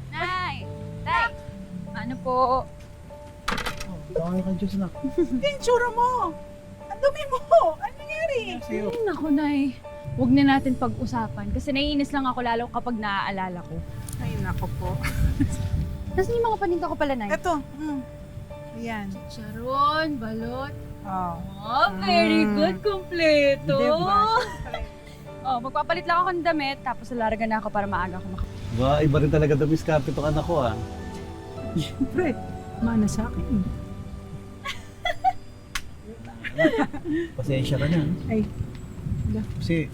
Nay! Tay! Ano po? Kaya ka Diyos na. Yung tsura mo! Ang dumi mo! Ano nangyari? Sa'yo. Ay, naku, Nay. Huwag na natin pag-usapan kasi naiinis lang ako lalo kapag naaalala ko. Ay, nako po. Tapos yung mga paninda ko pala, Nay. Ito. Ayan. Charon, balot. Oh. Oh, very good. Kompleto. Diba? Siyempre. Oh, magpapalit lang ako ng damit tapos lalarga na ako para maaga ako Ba, iba rin talaga dumiskarte itong anak ko ah. Siyempre. Mana sa akin. Pasensya ka na. Ay. Kasi,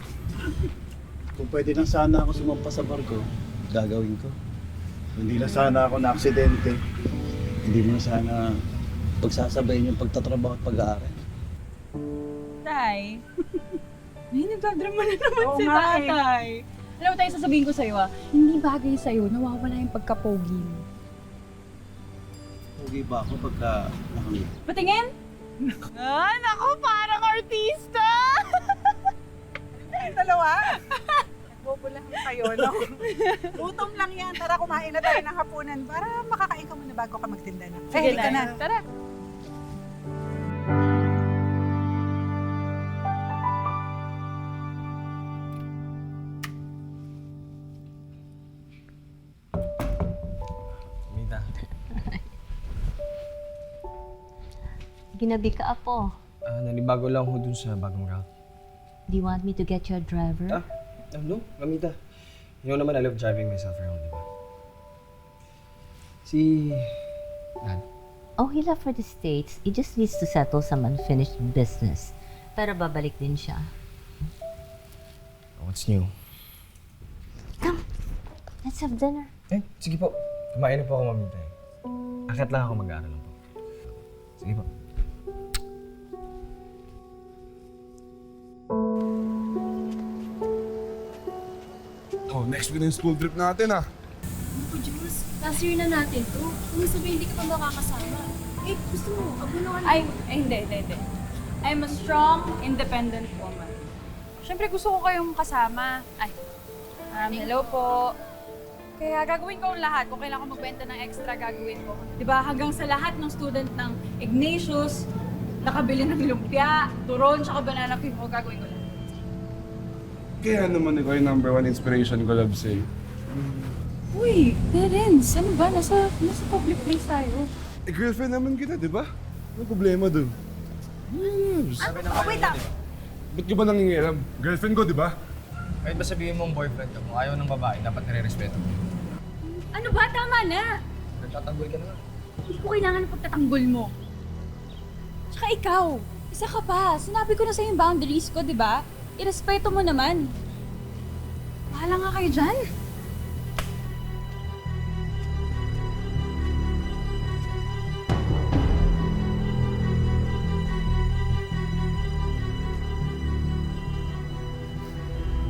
kung pwede lang sana ako sumampa sa barko, gagawin ko. Hindi lang sana ako na-aksidente. Hindi mo na sana pagsasabayin yung pagtatrabaho at pag-aaral. Tay. May nagdadrama na naman Oo si nga eh. tatay. Alam mo tayo, sasabihin ko sa'yo hindi bagay sa'yo, nawawala yung pagkapogi mo. Okay ba ako pagka nakangiti? Patingin? Naku, parang artista! Yung dalawa. Bobo lang kayo, no? Gutom lang yan. Tara, kumain na tayo ng hapunan para makakain ka muna bago ka magtinda na. Sige, Halika na. Tara. Mita, Ginabi ka, Apo. nanibago lang ho dun sa bagong route. Do you want me to get you a driver? No, Mamita. You know naman, I love driving myself around, di ba? Si... Dad. Oh, he left for the States. He just needs to settle some unfinished business. Pero babalik din siya. What's new? Come, let's have dinner. Sige po. Kumain na po ako, Mamita. Akit lang ako mag-aaral lang po. Sige po. Oh, next week na yung school trip natin ah. Ako, Jules, last year na natin to. Kung sabihin hindi ka pa makakasama. Eh, gusto mo, abulungan Ay, hindi. I'm a strong, independent woman. Siyempre gusto ko kayong kasama. Ay, hello po. Kaya gagawin ko ang lahat. Kung kailangan ko magbenta ng extra, gagawin ko. Diba, hanggang sa lahat ng student ng Ignatius, nakabili ng lumpia, turon, tsaka banana cream ko, gagawin ko lahat. Kaya naman ikaw yung number one inspiration ko, love sa'yo. Uy, Terence, ano ba? Nasa public place tayo. Eh, girlfriend naman kita, di ba? Ano problema dun? Yes. Wait lang. Ba't ka ba nangingialam? Girlfriend ko, di ba? Kahit ba sabihin mong boyfriend ka, kung ayaw ng babae, dapat nire-respeto mo. Ano ba? Tama na! Nagtatanggol ka na nga. Hindi ko kailangan ng pagtatanggol mo. Tsaka ikaw, isa ka pa. Sinabi ko na sa'yo yung boundaries ko, di ba? Irespeto mo naman. Bahala nga kayo dyan.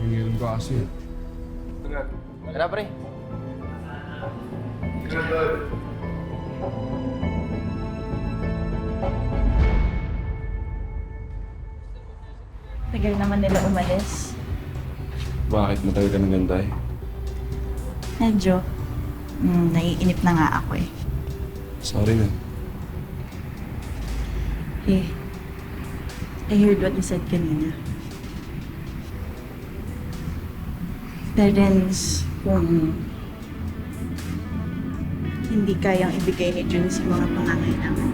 Nangingialam ka kasi. Tara, pre. Tagal naman nila umalis. Bakit matagal ka ng gantay? Medyo. Naiinip na nga ako eh. Sorry na. Eh, I heard what you said kanina. Parents, kung hindi kayang ibigay ni Jun sa mga pangangailangan,